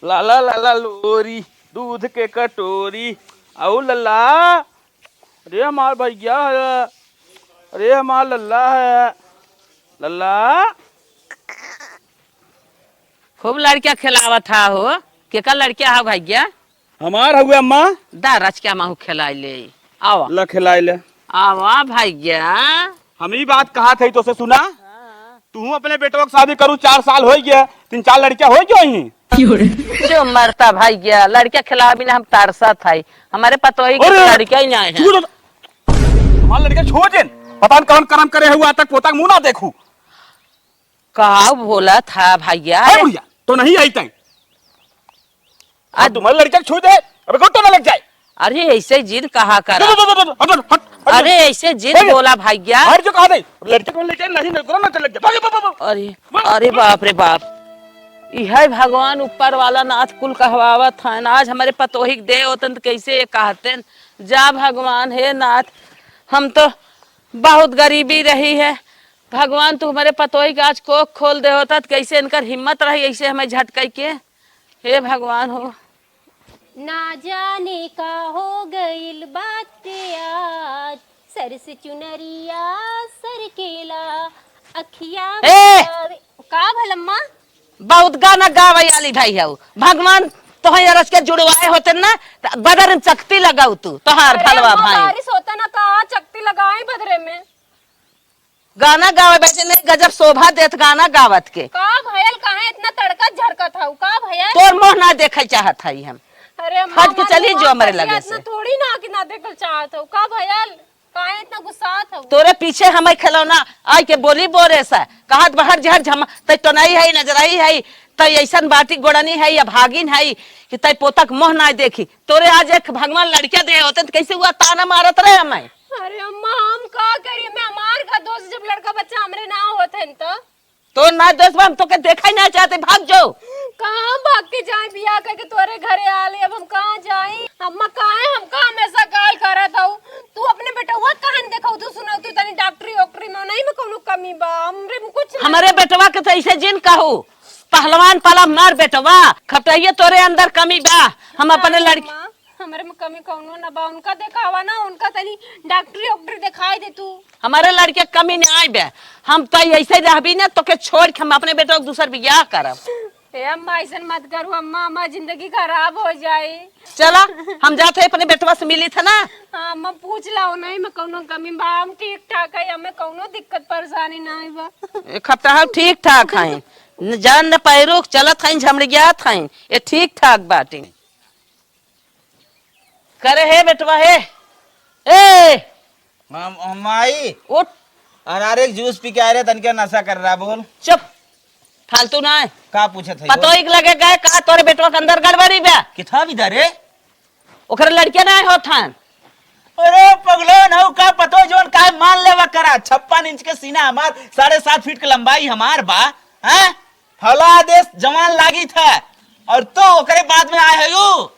लाला लाला लोरी दूध के कटोरी। आओ लल्ला, अरे हमार भैया है, अरे हमार लल्ला है, लल्ला। खूब लड़किया खिलावत था हो। केका लड़किया है भैया? हमार हुए अम्मा। दा रचका माहू खिलाई ले। आवा ला खिलाई ले। आवा भैया। हम ही बात कहा थे तो से सुना। तू अपने बेटवा की शादी करू 4 साल हो गया, 3-4 लड़कियां हो गई। जो मरता भैया, लड़किया खिलावा बिना हम तरसा था। हमारे पतोही के लड़किया ही नहीं है। हमारे लड़के छोड़ देन, पता न कौन कर्म करे हुआ तक पोता मुंह ना देखू। कहा बोला था भैया? भैया तो नहीं आई तय। आज तुम्हारे लड़के छोड़ दे, अबे गोटो ना लग जाए। अरे ऐसे जिद कहा कर। अरे ऐसे जिद बोला भैया। हर जो कहा दे लड़के को लेके नहीं ना चल गया। अरे अरे बाप रे बाप, यह भगवान ऊपर वाला नाथ कुल कहवावत है। आज हमारे पतोहिक दे होतन तो कैसे ये कहते जा भगवान हे नाथ, हम तो बहुत गरीबी रही है। भगवान तू हमारे पतोही का आज कोख खोल दे होता तो कैसे इनकर हिम्मत रही ऐसे हमें झटक के। हे भगवान हो। ना जाने का हो गइल बात आज, सर से चुनरिया सर केला अखिया का भलम्मा। बहुत गाना गावे वाली भाई है भगवान तो रच के जुड़वाए होते ना बदर चकती लगाऊ तू तोहार भलवा भाई। बारिश होता ना कहा चकती लगाई बदरे में। गाना गावे बैठे नहीं गजब शोभा देत गाना गावत के। का भयल काहे इतना तड़का झड़का था का भयल? तोर मोह ना देखे चाहत है हम। अरे हट के चली जो हमारे लगे से। थोड़ी ना कि ना देखल चाहत हो का भयल, काहे इतना गुस्सा था? तोरे पीछे हमें खिलौना आई के बोली बोरे सा कहत बाहर जहर झम तै तो नहीं है नजर आई है तै ऐसन बाटी गोड़नी है या भागिन है कि तै पोतक मोह ना देखी। तोरे आज एक भगवान लड़किया दे होते तो कैसे हुआ ताना मारत रहे हमें। अरे अम्मा हम का करिए, मैं हमार का दोस्त जब लड़का बच्चा हमरे ना होते तो ना दोस्त हम तो के देखा ही ना चाहते, भाग जाओ। कहाँ भाग के जाए बिया करके तोरे घरे आले, अब हम कहाँ जाए? अम्मा काहे हमका हमेशा गाल करत हूँ। तू अपने बेटा हुआ कहां देखो तू सुनाओ तू तनी डॉक्टरी ओक्टरी में नहीं में कोनो कमी बा हमरे में कुछ हमारे बेटवा के तो ऐसे जिन कहू पहलवान पाला मार बेटवा खपटाइए तोरे अंदर कमी बा। हम अपने लड़की हमारे में कमी कौनो ना बा, उनका देखावा ना, उनका तनी डॉक्टरी ओक्टरी दिखाई दे तू। हमारे लड़के कमी नहीं आई बे, हम तो ऐसे रहबी ना तो के छोड़ के हम अपने बेटा को दूसर बियाह करब। ए अम्मा ऐसा मत करो अम्मा, हमारी जिंदगी खराब हो जाए। चला हम जाते अपने बेटवा से मिली था ना। हाँ अम्मा पूछ लाओ नहीं में कौनो कमी बा, हम ठीक ठाक है, हमें कौनो दिक्कत परेशानी नहीं बा। एक हफ्ता हम ठीक ठाक हैं, जान न पैरो चलत हैं झमड़ियात हैं, ये ठीक ठाक बाटी करे है बेटवा है। ए माई उठ, अरे एक जूस पी के आ रहे तन के नशा कर रहा। बोल चुप फालतू ना है। का पूछे थे? पतो एक लगे गए कहा तोरे बेटवा के अंदर गड़बड़ी बा किथा विदा रे? ओकर लड़के ना होत हन। अरे पगलोन हो का पतो जोन का मान लेवा करा। 56 इंच के सीना हमार, 7.5 फीट की लंबाई हमार बा। हैं फला आदेश जवान लागी था और तो ओकरे बाद में आए हो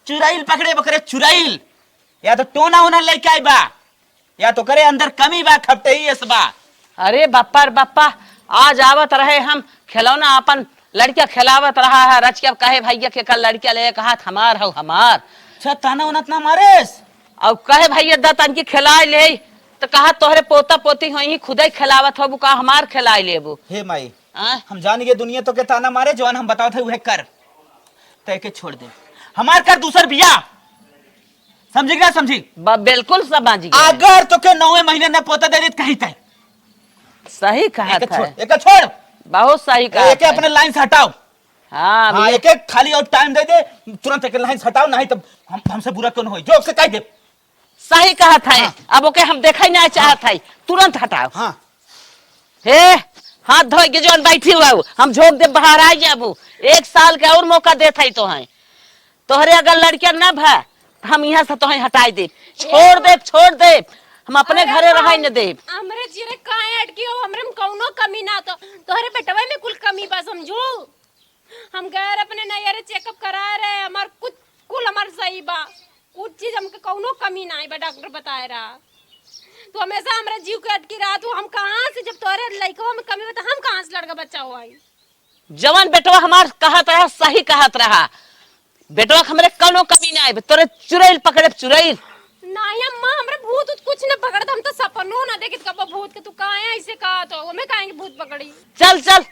चुराइल पकड़े बकरे चुराइल, या तो टोना होना लेके आई बा या तो करे अंदर कमी बा खपटे ही इस बा। अरे बाप्पा रे बाप्पा, आज आवत रहे हम खिलौना अपन लड़किया खिलावत रहा है रच के कहे भैया के कल लड़किया ले कहा हमार हो हमार। अच्छा ताना उनत ना मारेस और कहे भैया दतन की खिलाए ले तो कहा तोहरे पोता पोती हो ही खुद ही खिलावत हो का हमार खिलाए लेबू। हे माई हम जान गए दुनिया तो के ताना मारे जवान हम बताओ थे वह कर तय के छोड़ दे हमार कर दूसर बिया। समझी क्या समझी? बिल्कुल समझ गए। अगर तो के 9वें महीने न पोता दे दे कहीं तय सही कहा था। एक छोड़ बहुत सही कहा। एक अपने लाइन से हटाओ। हाँ, हाँ एक खाली और टाइम दे दे तुरंत एक लाइन से हटाओ, नहीं तो हमसे बुरा क्यों हो जो से कह दे। सही कहा था। हाँ। अब ओके हम देखा ही नहीं चाहत है, तुरंत हटाओ। हाँ हे हाथ धो के जो बैठी हुआ हम झोंक दे बाहर आ जाबू। 1 साल का और मौका देता है तो है तोहरे अगर लड़कियां न भा हम यहाँ से तो हटाई दे छोड़ दे हम अपने घरे रह न दे। हमरे जीरे काहे अटकी हो, हमरे में कौनो कमी ना तो तोहरे बेटवा में कुल कमी बा समझू। हम गैर अपने नैयरे चेकअप करा रहे, हमार कुल हमार सही बा, कुछ चीज हमके कौनो कमी ना बा, डॉक्टर बताए रहा। तो हमेशा हमरा जीव के अटकी रहा, तो हम कहाँ से जब तोहरे लइकवा में कमी बा हम कहाँ से लड़का बच्चा हुआ। जवान बेटवा हमार कहत रहा सही कहत रहा। बेटवा हमरे कौनो कमी ना आए तोरे चुरैल पकड़े चुरैल। नहीं अम्मा हमरे भूत उत कुछ न पकड़त हम तो सपनो ना देखित कब भूत के तू काहे ऐसे कहा तो हमें काहे भूत पकड़ी। चल चल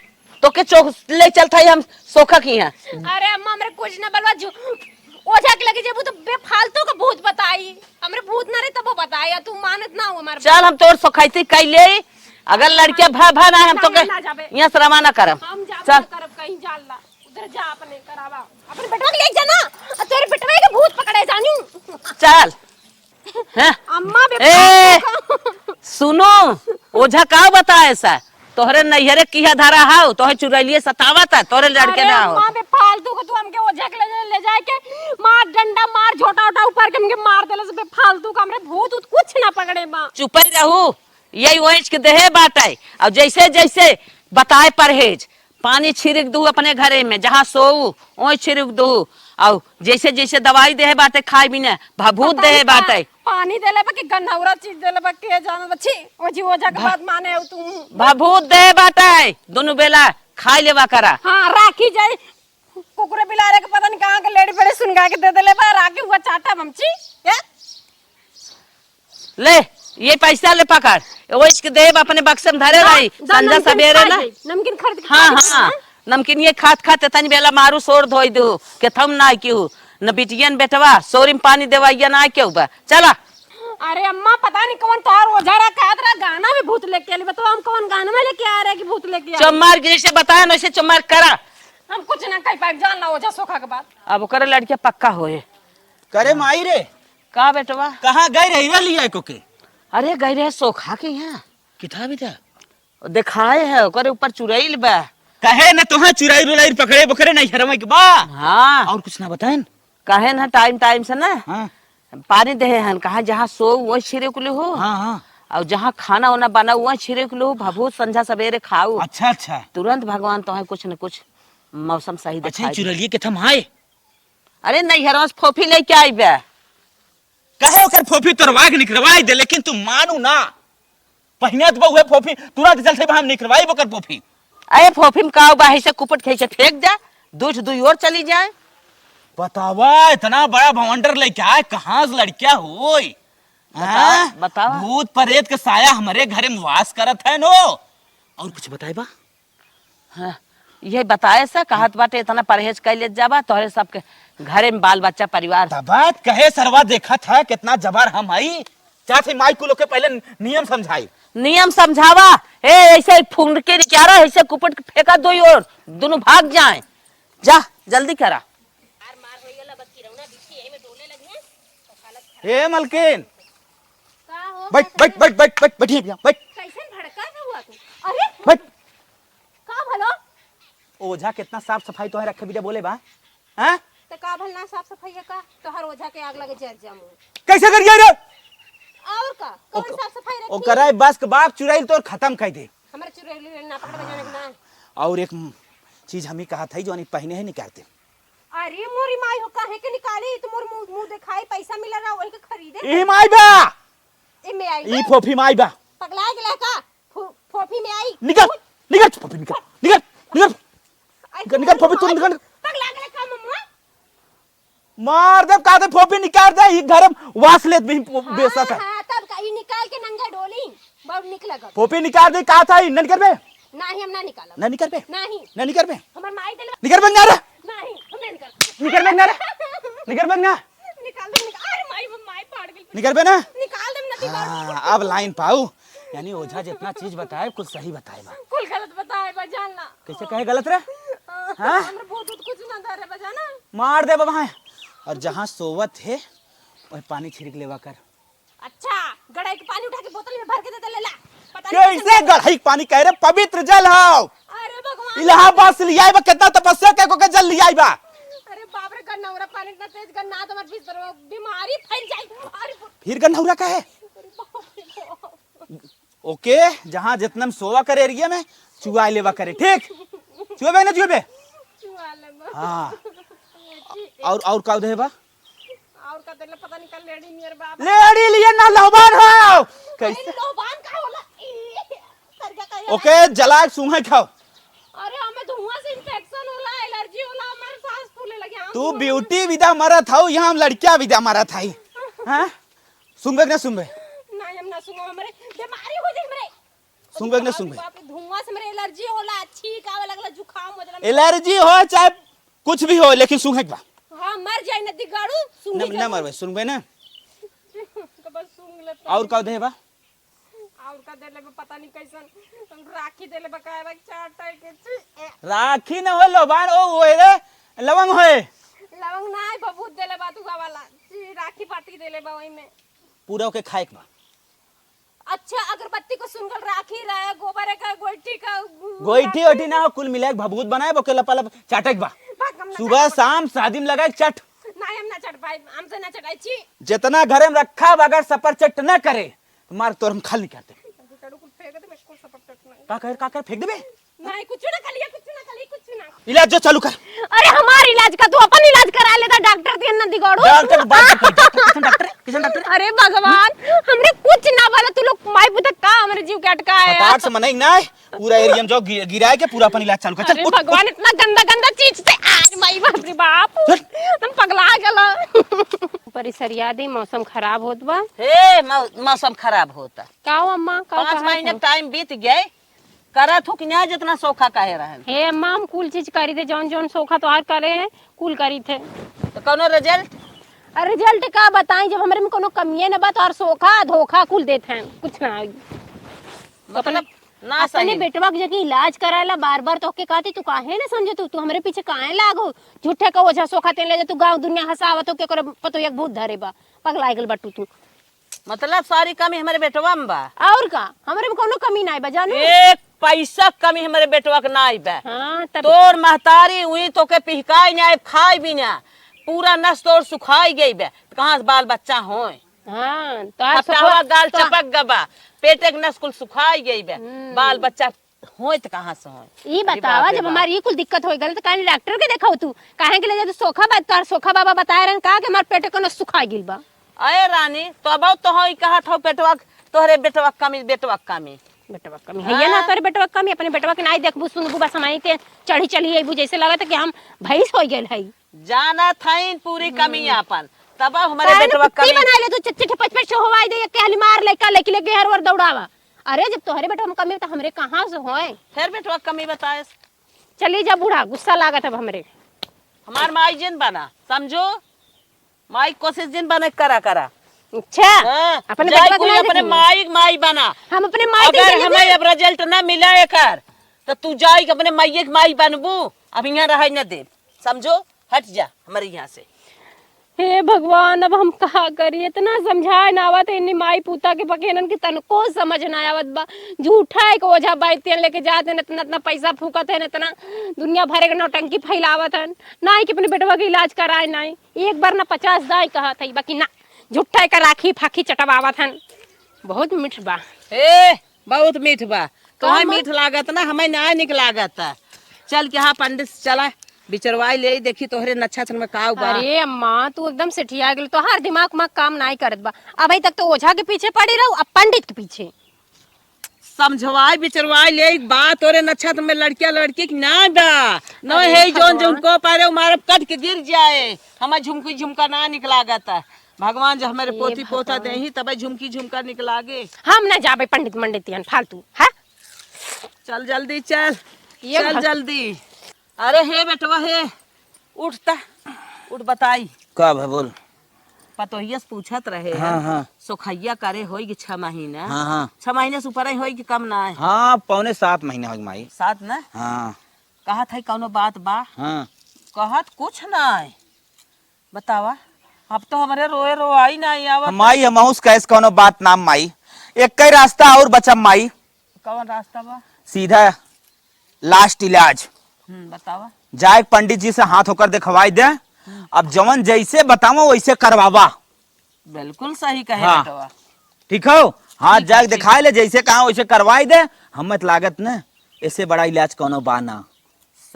तो के चौक ले चलता हम सोखा की है। अरे अम्मा हमरे कुछ न बलवा जो ओझा के लगे जेबू तो बेफालतू का भूत बताई हमरे भूत ना रे तब बताई तू मानत ना हो हमारे। चल हम तोर सोखाइती कैले अगर लड़कियां भा भा ना हम तो के यहाँ से रवाना करब। हम जा चल करब कहीं जाला उधर जा अपने करावा अपने बेटवा के ले जाना तेरे बेटवा के भूत पकड़े जानू। चल हैं? अम्मा ए सुनो ओझा का बता ऐसा तोहरे नैहरे किया धारा हाउ तोहे चुरैलिए सतावत है तोरे लड़के ना हो। अम्मा बे फालतू को तू हमके ओझा के ले जाए के मार डंडा मार झोटा उठा ऊपर के हमके मार देले से बे फालतू का हमरे भूत उत कुछ ना पकड़े मां। चुप ही रहू यही ओंच के देहे बाटे और जैसे जैसे बताए परहेज पानी छिड़क दू अपने घरे में जहाँ सोऊ ओई छिड़क दू और जैसे जैसे दवाई देहे बाटे खाए भी ना भभूत देहे बाटे पानी देले बा कि गन्हौरा चीज देले बा के जान बच्ची ओझी ओझा के बात माने हो तू भभूत देहे बाटे दोनों बेला खाई लेवा करा। हां राखी जाए कुकुरे बिलारे के पता नहीं कहां के लेडी बड़े सुनगा के दे देले बा राखी हुआ चाटा ममची ले ये पैसा ले पकड़ वो इसके देव अपने बक्से में धरे रही संजा सवेरे ना नमकीन खरीद के हाँ हाँ नमकीन ये खात खात तनी बेला मारू सोर धोई दू के थम ना क्यों न बिटियन बेटवा सोरी में पानी देवाइया ना क्यों बा चला। अरे अम्मा पता नहीं कौन तोहार ओझा रखा है गाना में भूत लेके आली बताओ हम कौन गाना में लेके आ रहे हैं कि भूत लेके आ चमार जैसे बताया ना वैसे चमार करा हम कुछ ना कह पाए जान ला ओझा सोखा के बाद अब करे लड़कियां पक्का होए करे माई रे का बेटवा कहाँ गए रही लिया को के अरे गई रहे सोखा के यहाँ किथा भी था दिखाए है ओकरे ऊपर चुरैल बा कहे न तुहा चुराई रुलाई पकड़े बकरे नहीं हरवा के बा हाँ और कुछ ना बताएं कहे ना टाइम टाइम से ना हाँ पानी दे हन कहा जहाँ सो वो छिड़क लो हो हाँ हाँ और जहाँ खाना वाना बना हुआ छिड़क लो भभूत संझा सवेरे खाओ अच्छा अच्छा तुरंत भगवान तो है कुछ न कुछ मौसम सही अच्छा दिखाई। चुरलिए के थम आए अरे नहीं हरवा फोफी लेके आई बे कहे ओकर फोफी तोरवा के निकलवाई दे लेकिन तुम मानू ना पहिने तो बहुए फोफी तुरंत चल से हम निकलवाई बकर फोफी अरे फोफी में का बाही से कुपट खेल से फेंक जा दूध दुई और चली जाए। बतावा इतना बड़ा भवंडर लेके आए कहाँ से लड़किया होई बतावा भूत प्रेत के साया हमारे घर में वास करत है नो और कुछ बताए बा हाँ, ये बताए सा कहत बाटे इतना परहेज कर ले जाबा तोहरे सबके घरे में बाल बच्चा परिवार बात कहे सरवा देखा था कितना जबर हम आई चाहे माई को लोग के पहले नियम समझाई नियम समझावा ए ऐसे फूंड के क्या रहा ऐसे कुपट फेंका दो और दोनों भाग जाए जा जल्दी करा। हे मलकिन का हो बैठ बैठ बैठ बैठ बैठ बैठिए बैठ कैसन भड़का हुआ तू अरे बैठ का भलो ओझा कितना साफ सफाई तो है रखे बिना बोले बा हैं तो का भल ना साफ सफाई है का तोहर ओझा के आग लगे जर जामू कैसे कर गया रे और का कौन साफ सफाई रखी ओकरा बस के बाप चुराइल तो खत्म कर दे हमरे चुरैली ना पकड़ जाने के ना और एक चीज हम ही कहा था जो नहीं पहने है निकालते अरे मोरी माई हो काहे के निकाली तो मोर मुंह दिखाई पैसा मिल रहा वही के खरीदे ई माई बा ए में आई ई फोफी माई बा पगला गेला का फोफी में आई निकल निकल फोफी निकल निकल निकल निकल फोफी तू निकल पगला गेला का मम्मा मार दे का दे फोफी निकाल दे ई घर में वास लेत भी बेसा था हां तब का ई निकाल के नंगा डोली बहुत निकला गा फोफी निकाल दे का था ई न निकल बे नहीं हम ना निकाला न निकल बे नहीं न निकल बे हमर माई देले निकल बे ना रे नहीं हम नहीं निकाल निकल बे ना रे निकल बे ना निकाल दे निकाल अरे माई फाड़ गई निकल बे ना निकाल दे नदी हाँ, अब लाइन पाऊ यानी ओझा जितना चीज बताए कुछ सही बताए बा कुल गलत बताए बजाना कैसे कहे गलत रे हाँ? हमरे बहुत कुछ ना धरे बजाना मार दे बाबा और जहाँ सोवत है वही पानी छिड़क लेवा कर अच्छा गड़ाई के पानी उठा के बोतल में भर के दे लेला पता कैसे गढ़ाई के पानी कह रहे पवित्र जल हो अरे भगवान इलाहाबाद से लिया बा कितना तपस्या के जल लिया बा अरे बाप रे गन्नौरा पानी इतना तेज गन्ना तो मत भीतर बीमारी फैल जाए अरे फिर गन्नौरा का है ओके जहाँ जितना में सोवा करे एरिया में चुआ लेवा करे ठीक चुबे ना चुबे हाँ और का उधर बा और का देले पता नहीं कल लेडी नियर बाप लेडी लिए ना लहबान हो कैसे लोबान का होला करके ओके जला सूंघे खाओ अरे हमें धुआं से इनसे तू ब्यूटी विदा मरत हौ, यहाँ हम लड़किया विदा मरत हई। हाँ सुनबे ना सुनबे? ना हम ना सुनो, हमरे बीमारी हो जाई हमरे। सुनबे ना सुनबे? बाप रे, धुआं से हमरे एलर्जी होला, छींक आवे लगला, जुकाम हो जाला। एलर्जी हो चाहे कुछ भी हो, लेकिन सुंघे के बा। हां मर जाई न दिगाड़ू, सुंगी ना मरबे, सुनबे ना? तो बस सुंग ले। और का दे बा? और का देले बा पता नहीं कैसन, राखी देले बा काहे बा चाटा के छी। राखी न हो लोबान, ओ होए रे लवंग होए। लवंग ना है बबूत देले बा तू वाला, राखी पार्टी देले बा ओई में। पूरा के खाए के बा। अच्छा अगरबत्ती को सुनगल राखी रहे, गोबर का, गोइठी का, गोइठी ओठी ना हो, कुल मिला के भभूत बनाए बो के लपलप चाटे के बा। सुबह शाम शादी में लगाए चट। ना हम ना चट पाई, हमसे ना चटाई छी। जितना घरे में रखा अगर सपर चट न करे मार तोर हम खाली करते। कड़ू को फेंक दे, मेरे को सपट नहीं। का कर फेंक देबे? नहीं कुछ ना खलिया, कुछ ना खली, कुछ ना। इलाज जो चालू कर। अरे हमार इलाज का तू अपन इलाज करा लेता, डॉक्टर के ना दिगाड़ू। डॉक्टर बात कर, डॉक्टर किशन डॉक्टर? अरे भगवान, हमरे कुछ ना बोला, तू लोग माई पुता का हमरे जीव के अटका है। फटाक से मनाई ना, पूरा एरिया में जो गिराए के पूरा अपन इलाज चालू कर। चल अरे उठ, भगवान, इतना गंदा गंदा चीज से आज माई बाप रे बाप, तुम पगला गला। परिसरिया दी, मौसम खराब होत बा। हे मौसम खराब होता, का हो अम्मा, का 5 महीने टाइम बीत गए, करत हो कि ना जितना सोखा काहे रहन। हे अम्मा, हम कुल चीज करी थे, जौन जौन सोखा तोहार करे है कुल करी थे। तो कोनो रिजल्ट? और रिजल्ट का बताएं, जब हमरे में कोनो कमिए न बा तो और सोखा धोखा कुल देते हैं, कुछ ना होई। मतलब ना अपने सही। बेटवा के जगह इलाज कराला, बार बार तो के कहती तू काहे ना समझे, तू हमरे पीछे काहे लागो, झूठे का ओझा सोखा तेन ले जा, तू गांव दुनिया हंसावत हो के कर पतो एक भूत धरे बा, पगला गेल बटू तू। मतलब सारी कमी हमारे बेटवा में बा। और का हमरे में कोनो कमी ना बा, जानू। एक पैसा कमी हमारे बेटवा के ना आई बा। हां तब तोर महतारी हुई तो के पिहकाई ना, खाई भी ना, पूरा नस तोर सुखाई गई बे, कहां से बाल बच्चा होए। हां तो आज हटावा गाल चपक गबा, पेटे के नस कुल सुखाई गई बे, बाल बच्चा होए तो कहां से होए। ये बतावा, जब हमारी ये कुल दिक्कत हो गई तो काहे डॉक्टर के देखाओ, तू काहे के ले जा, तू सोखा बात कर, सोखा बाबा बताए रहन का के हमार पेट के नस सुखा गेल बा। अरे रानी तो अब तो होई कहत हो पेटवा तोहरे बेटवा कमी, बेटवा कमी। बेटवा कमी है ये ना, तोरे बेटवा कमी, अपने बेटवा के नहीं देखबू सुनबू, बस हमारी के चढ़ी चली आईबू, जैसे लगत है कि हम भैंस हो गेल है। जाना थईन पूरी कमी अपन, तब हमारे बेटवा कमी बना ले, तू चच्चे पच होवाई दे, के हली मार लेका लेके लेके हर वर दौड़ावा। अरे जब तोहरे बेटवा में कमी तो हमरे कहां से होए। फिर बेटवा कमी बताए। चली जा बूढ़ा, गुस्सा लागत अब हमरे। हमार माई जिन बना, समझो माई कोशिश जिन बने करा करा। अच्छा हाँ, अपने जाई बेटवा कोई के अपने माई बना। हम अपने माई अगर हमें अब रिजल्ट ना मिला एकर तो तू जाई के अपने माई के माई बनबू, अब यहाँ रह न दे, समझो, हट जा हमारे यहाँ से। हे भगवान, अब हम कहा करी, इतना समझाए ना आवत इन्नी माई पूता के बकेनन की तनको समझ ना आवत बा। झूठा है कि ओझा बाइतेन लेके जाते हैं, इतना इतना पैसा फूकत है, इतना दुनिया भरे के नौटंकी फैलावत है, ना ही कि अपने बेटवा के इलाज कराए, ना ही एक बार ना 50 दाई कहा था, बाकी ना झूठा का राखी फाखी चटवावत है। बहुत मीठ बा। ए बहुत मीठ बा, तो मीठ लागत ना, हमें ना निक लागत। चल के हाँ पंडित चला बिचरवाई ले, देखी तोहरे नच्छा में का बा। अरे अम्मा तू एकदम सेठिया गेल, तो हर दिमाग में काम नहीं करत बा। अभी तक तो ओझा के पीछे पड़ी रहू, अब पंडित के पीछे। समझवाई बिचरवाई ले, बात तोरे नच्छा में लड़किया लड़की की ना बा, न है जोन झुमको पारे मारे कट के गिर जाए, हमें झुमकी झुमका ना निकलागत। भगवान जो हमारे पोती पोता दे ही तब झुमकी झुमका निकलागे। हम ना जाबे पंडित मंडित फालतू है। चल जल्दी चल, चल जल्दी। अरे हे बेटवा हे, उठता उठ बताई का है बोल। पतोहिया से पूछत रहे हाँ, हाँ। सोखैया करे होई कि 6 महीना। हाँ, हाँ। 6 महीने से ऊपर होई कि कम ना है? हाँ 6.25 महीने हो माई। 7 ना? हाँ कहत है कौनो बात बा? हाँ कहत कुछ ना है, बतावा। अब तो हमारे रोए रोआई नहीं आवत। माई हमहुस कैस कोनो बात नाम माई, एक कई रास्ता और बचा माई। कौन रास्ता बा? सीधा लास्ट इलाज, बतावा। जाए पंडित जी से हाथ होकर दिखवाई दे, अब जवन जैसे बताओ वैसे करवावा। बिल्कुल सही कहे हाँ। बेटवा। ठीक हो, हाथ जाके दिखाई ले, जैसे कहा वैसे करवाई दे, हमें लागत न ऐसे बड़ा इलाज कोनो बाना।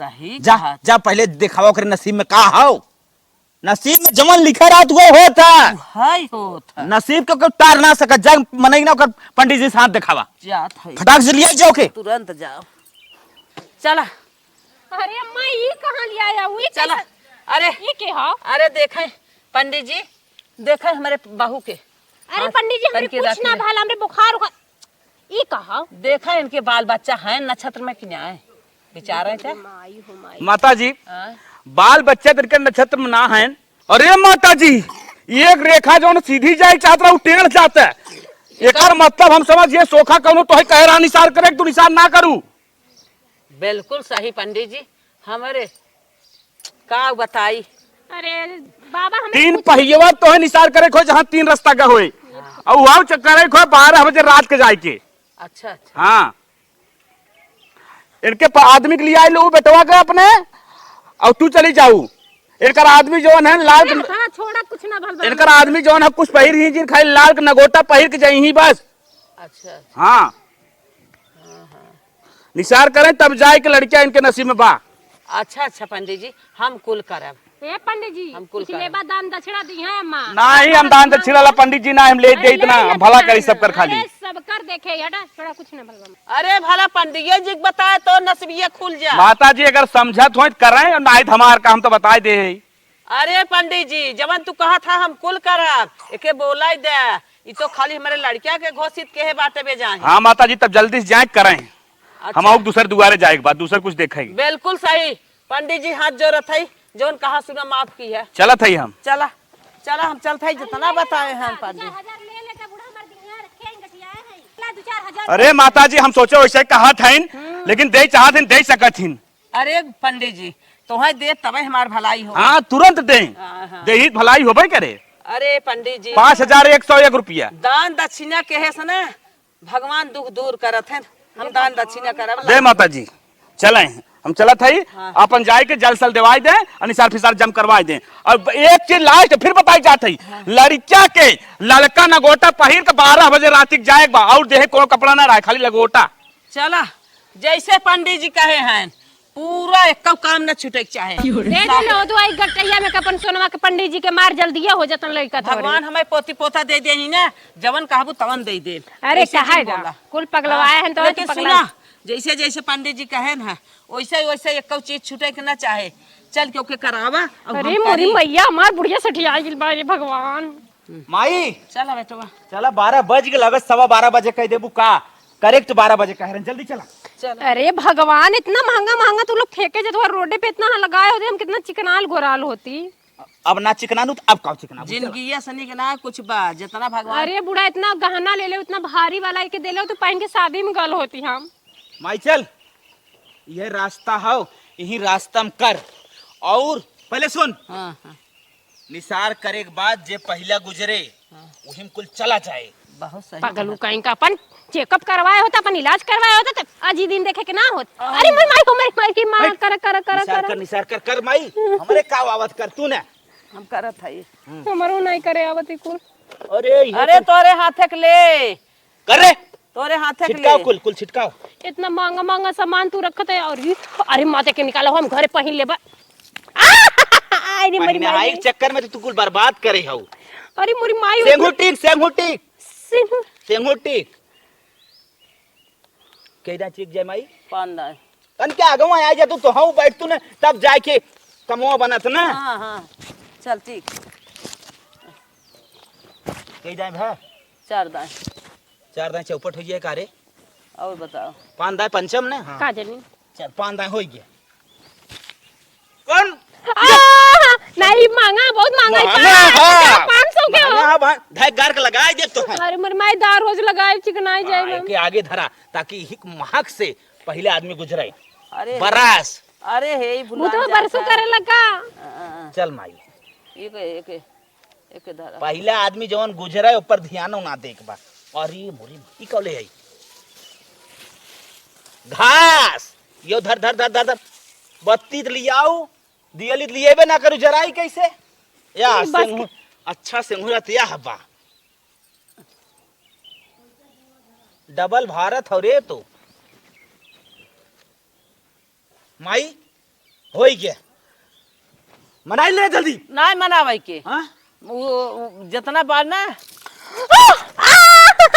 सही जा कहा। जा पहले दिखावा कर नसीब में का हो, नसीब में जमन लिखा रात वो होता, हाय होता नसीब को टार ना सका। जा मनई ना कर पंडित जी से हाथ दिखावा, जात है, फटाक से लिया जाओ के तुरंत जाओ। चला अरे अम्मा ये कहाँ ले आया हुई? चला अरे ये के हो? अरे देखे पंडित जी, देखे हमारे बहू के। अरे पंडित जी हमरे करके कुछ रख ना ले। भाल, हमरे बुखार उखार। ये कहा? देखा इनके बाल बच्चा है नक्षत्र में कि नहीं है, बेचारे थे। माई हो माई। माता जी हाँ। बाल बच्चे तिनके नक्षत्र में ना है। अरे माता जी एक रेखा जो सीधी जाए चाहत रहा टेढ़ जाता है। एकर मतलब हम समझिए सोखा कहूँ तो कह रहा निसार करे तू निसार ना करू। बिल्कुल सही पंडित जी, हमारे का बताई। अरे बाबा हमें तीन पहियवा तो है निसार करे खो जहाँ तीन रास्ता का होए और वहाँ करे खो 12 बजे रात के जाए के। अच्छा अच्छा। हाँ इनके आदमी के लिए आए लो बेटवा के अपने और तू चली जाऊ। इनकर आदमी जौन है लाल हाँ छोड़ा कुछ ना भाल। इनकर आदमी जौन है कुछ पहिर ही जिन खाली लाल के नगोटा पहिर के जाई ही बस। अच्छा हाँ निसार करें तब जाए के लड़कियां इनके नसीब में बा। अच्छा अच्छा पंडित जी, हम कुल करब। ए पंडित जी हम कुल पिछले बार दान दक्षिणा दी है अम्मा। ना ही हम दान दक्षिणा वाला पंडित जी ना हम ले दे इतना भला करी सब कर खाली। अरे सब कर देखे हटा छोड़ा कुछ ना भाल। अरे भला पंडित जी बताए तो नसीबिया खुल जा। माता जी अगर समझत हो करें और नहीं हमार का हम तो बता दे। अरे पंडित जी जवन तू कहा था हम कुल करब, एके बोला दे। ये तो खाली हमारे लड़किया के घोषित के है बाटे में जाए। हाँ माता जी तब जल्दी से जाए करें। हम और दूसरे दुआरे जाए के बाद दूसरा कुछ देखेंगे। बिल्कुल सही पंडित जी, हाथ जोड़त है जोन कहा सुना माफ की है। चला था हम चला चला हम चलते हैं जितना बताए हैं पंडित। 4,000 ले लेके बूढ़ा मर दिया रखे गठिया है। ला 2-4,000। अरे माता जी हम सोचे वैसे कहा था लेकिन दे चाहत दे सकत हिन। अरे पंडित जी तुम्हें दे तबे हमार भलाई हो। हाँ तुरंत दे हाँ। दे ही भलाई होबे करे। अरे पंडित जी 5,101 रुपया दान दक्षिणा के है सने भगवान दुख दूर करत है। हम दान दक्षिणा करब। दे माता जी चले हम चला था हाँ। अपन जाए के जल सल देवाई दे अनिसार फिसार जम करवाई दे। और एक चीज लास्ट फिर बताई जात है। हाँ। लड़किया के लड़का नगोटा पहिर के 12 बजे रात जाए और देहे कोनो कपड़ा ना रहे खाली लगोटा। चला जैसे पंडित जी कहे हैं पूरा एक काम न छूटे चाहे। दे दे लो दुआई गठिया में कपन सोनवा के पंडित जी के मार जल्दी हो जतन लड़का था। भगवान हमें पोती पोता दे दे ना, जवन कहबू तवन दे दे। अरे ऐसे कहा जी बोला। कुल पगलवाए हैं तो लेकिन पगला। सुना जैसे जैसे पंडित जी कहे ना वैसे वैसे एक चीज छूटे के ना चाहे। चल क्योंकि करावा अब अरे हम मोरी करी। मैया हमार बुढ़िया सठिया गिल बारे भगवान। माई चला बेटवा चला 12 बज के लगत 12:15 बजे कह देबू का करेक्ट 12 बजे कह रहे जल्दी चला। चला। अरे भगवान इतना महंगा महंगा तू लोग फेंके जो रोडे पे इतना लगाए होते हम कितना चिकनाल गोराल होती। अब ना चिकनानू तो अब का चिकना जिंदगी सनी के ना कुछ बा जितना भगवान। अरे बुढ़ा इतना गहना ले ले उतना भारी वाला के दे ले तो पहन के शादी में गल होती हम। माई चल यह रास्ता हो यही रास्ता में कर और पहले सुन हाँ हाँ निसार करे के बाद जे पहला गुजरे वही में कुल चला जाए। बहुत सही। पागलू कहीं का अपन चेकअप करवाए होता अपन इलाज करवाए होता तो आज ही दिन देखे के ना होता। अरे मेरी माई को मेरी की मां कर कर कर कर निसार कर माई हमरे का आवत कर तू ना हम करत है। हमारो नहीं करे आवती कुल। अरे तोरे हाथे के ले कर रे तोरे हाथे के छिटकाओ ले। कुल छिटकाओ। इतना महंगा महंगा सामान तू रखत है और अरे माते के निकालो हम घरे पहन ले। अरे मेरी महीने माई के चक्कर में तो तू कुल बर्बाद करे हो। अरे मोरी माई सेंगुटी केदा चीक जाय माई पांदा। तन के आगवा आ जा तू हऊ बैठ तू ने तब जाय के कमवा बनत ना। हाँ हाँ चल ठीक। केदा भा 4 दाएं 4 दाएं चौपट हो गया कारे और बताओ। 5 दाएं पंचम ने। हाँ का जानी चल 5 दाएं हो गया। कौन नहीं मांगा बहुत मांगा महंगा, 500 के हो। महंगा बा धैक गार के लगाए दे तो है अरे मेरी माई दार रोज लगाए चिकनाई जाए के आगे धरा ताकि हिक महक से पहले आदमी गुजरे अरे बरास। अरे हे ही वो भुला तो बरसों करे लगा। चल माई एक धरा। पहला आदमी जवन गुजरे ऊपर ध्यान ना देख बा। अरे मोरी ई कौले है घास यो धर धर धर धर, धर। बत्ती लियाओ दियली लिएबे ना करू जराई कैसे या सेंगु अच्छा सेंगुरत या हवा डबल भारत हो रे तो माई होई गया मनाई ले जल्दी। नहीं मनावे के हाँ वो जितना बार ना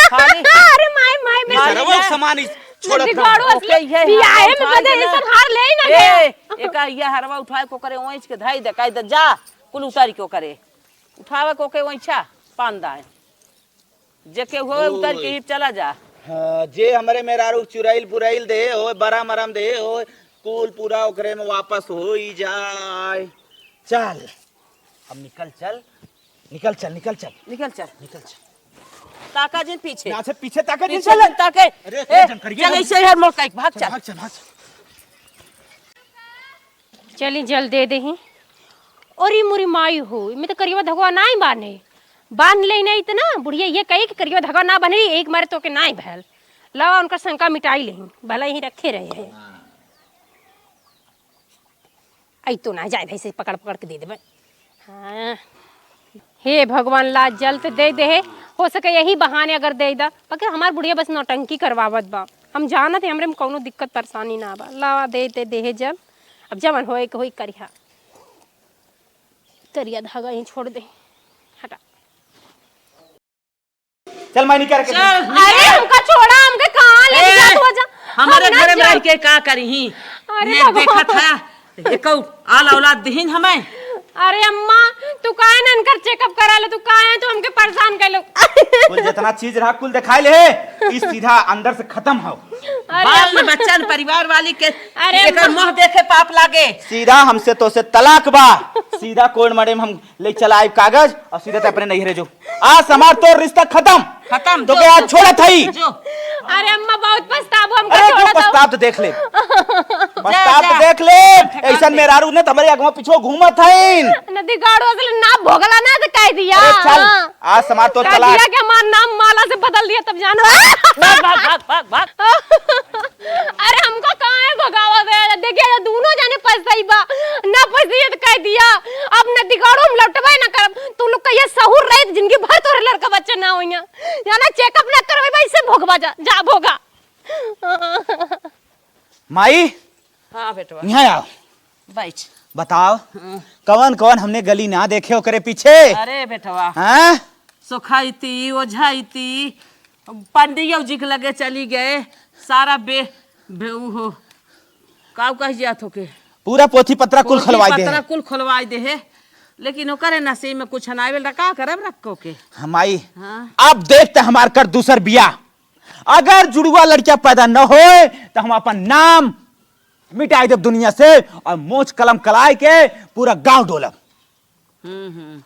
खाली अरे माई माई मैं सर्वो सामान छोड़त दिगाड़ू ना। ओके, ये बियाहे में उठाए बदे के ना। ऐसा हार ले ही ना गया। एका ये हरवा उठाए को करे ओइच के धाई दे काई दे जा कुल उतारी को करे उठावे को के ओइछा पान दाए जे के होए उतार के ही चला जा। हाँ, जे हमरे मेहरारू चुराइल पुराइल दे हो बरा मरम दे हो कुल पूरा ओकरे में वापस हो ही जाए। चल अब निकल चल निकल चल निकल चल निकल चल निकल चल ताका जिन पीछे यहाँ से पीछे ताके नहीं पीछे चल। जिन ताके अरे, ए, जन करिए चल ना। ऐसे हर मोड़ का भाग चल भाग चल भाग चली जल दे दे ही और ये मुरी माई हो मैं तो करिया धगवा ना ही बांधे बांध ले नहीं इतना बुढ़िया ये कही कि करिया धगवा ना बने एक मारे तो के ना ही भैल लावा उनका शंका मिटाई ले भला यही रखे रहे हैं। आई तो ना जाए भैसे पकड़ पकड़ के दे दे। हाँ हे भगवान ला जल्द दे दे हो सके यही बहाने अगर दे दा पकड़ हमार बुढ़िया बस नौटंकी करवावत बा हम जानत है हमरे में कौनो दिक्कत परेशानी ना बा लावा दे दे जल अब जवन होए के होई करिया करिया धागा यहीं छोड़ दे हटा। चल मैं निकल के चल अरे हमका छोड़ा हमके कहां ले जा तू जा हमारे हम ना घर में जा- रह के का करी ही अरे ने देखा था एकौ आल औलाद दहिन हमें अरे अम्मा तू काहे न इनकर चेकअप करा ले तू काहे तू हमके परेशान कर लो। कुल जितना चीज रहा कुल दिखाई ले इस सीधा अंदर से खत्म हो। बाल बच्चन परिवार वाली के अरे एकर अम्मा। मुंह देखे पाप लागे सीधा हमसे तो से तलाक बा सीधा कोर्ट मरे में हम ले चला आए कागज और सीधा ते अपने नहीं जो आज हमार तो रिश्ता खत्म खत्म तो क्या आज छोड़ा था ही। जो अरे अम्मा बहुत पछतावा हमका अरे छोड़ा क्यों था। पछताव तो देख ले पछताव जा। तो देख ले ऐसा मेहरारू ने तुम्हारे अगवा पीछे घूमत है। नदी गाड़ो असल ना भोगला ना तो कह दिया। अरे चल हाँ। आज समार तो कह चला दिया कि हमारा नाम माला से बदल दिया तब जानो। भाग भाग भाग भाग अरे हमको कहाँ है भगावा गया देखिए दोनों जाने पछताई बा ना पछताई तो कह दिया अब नदी गाड़ो हम लौटवाई ना करब तू लोग कहिए सहूर रहे जिंदगी भर तोरे लड़का बच्चा ना होइया याना चेकअप ना करवाई भाई से भोगवा जा भोगा। माई हां बेटवा यहाँ आओ बैठ बताओ कौन कौन हमने गली ना देखे हो करे पीछे अरे बेटवा हैं सुखाईती ओझाईती पंडियो जी के लगे चली गए सारा ऊ हो काव कह जात हो के पूरा पोथी पत्रा कुल खलवाई दे पतरा कुल खुलवाई दे है लेकिन ओकरे नसीब में कुछ नावेल रखा करब रखो के हमाई हाँ अब देखते हमार कर दूसर बिया अगर जुड़वा लड़कियां पैदा न होए तो हम अपन नाम मिटाई देव दुनिया से और मोच कलम कलाई के पूरा गांव डोलब।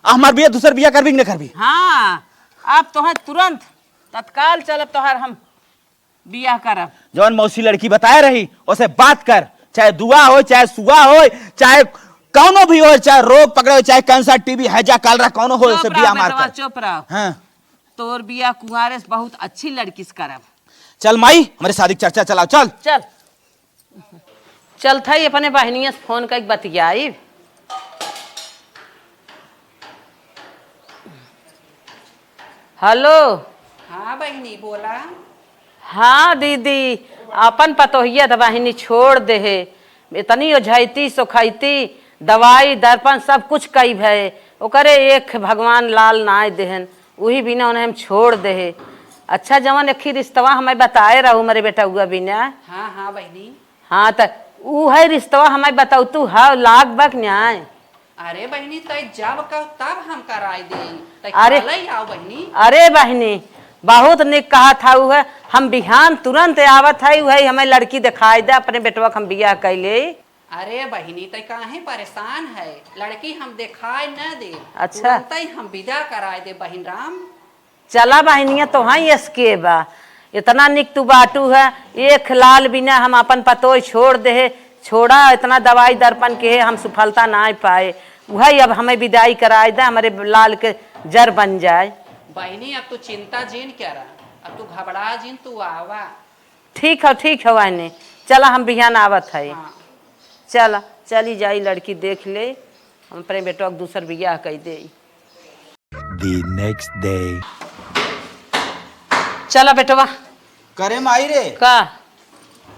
हमार बिया दूसर बिया करबी न करबी हाँ अब तो है तुरंत तत्काल चलब तोहर हम बियाह करब जौन मौसी लड़की बताए रही उसे बात कर चाहे दुआ हो चाहे सुआ हो चाहे कौनो भी हो चाहे रोग पकड़े हो चाहे कैंसर टीबी हैजा कालरा कौनो हो उसे बिया मार कर। चुप रहो हाँ तोर बियाह कुंवारे से बहुत अच्छी लड़की से करब चल माई हमारे शादी की चर्चा चलाओ चल चल चल था अपने बहनिया से फोन कर बतियाई हेलो हाँ बहनी बोला। हाँ दीदी अपन पतोहिया तो बहनी छोड़ दे है इतनी ओझाइती सोखाइती दवाई दर्पण सब कुछ कई भय ओकरे एक भगवान लाल नाय देहन वही बिना उन्हें हम छोड़ दे है। अच्छा जवन एक रिश्तवा हमें बताए रहू मेरे बेटा हुआ बिना हाँ हाँ बहनी। हाँ तो ऊ है रिश्तवा हमें बताऊ तू हाँ लाग बक न्याय अरे बहनी तय जब कहो तब हम कराई दे अरे- अरे आओ बहनी। अरे बहनी बहुत निक कहा था है हम बिहान तुरंत आवत है वही हमें लड़की दिखाई दे अपने बेटवा के हम बियाह कैले। अरे बहनी तय काहे परेशान है लड़की हम दिखाई न दे अच्छा। तय हम विदा कराए दे बहन राम। चला बहनिया तो हाँ इसके बा इतना निक तू बाटू है एक लाल बिना हम अपन पतो छोड़ दे है छोड़ा इतना दवाई दर्पण के है हम सफलता ना पाए वही अब हमें विदाई कराए दे हमारे लाल के जर बन जाए। बहनी अब तू चिंता जीन क्या रहा अब तू घबरा जीन तू आवा। ठीक है वाहने चला हम बिहान आवत है। हाँ। चला चली जाई लड़की देख ले हम अपने बेटवा के दूसर बियाह कह दे। The next day. चला बेटवा करे माई रे का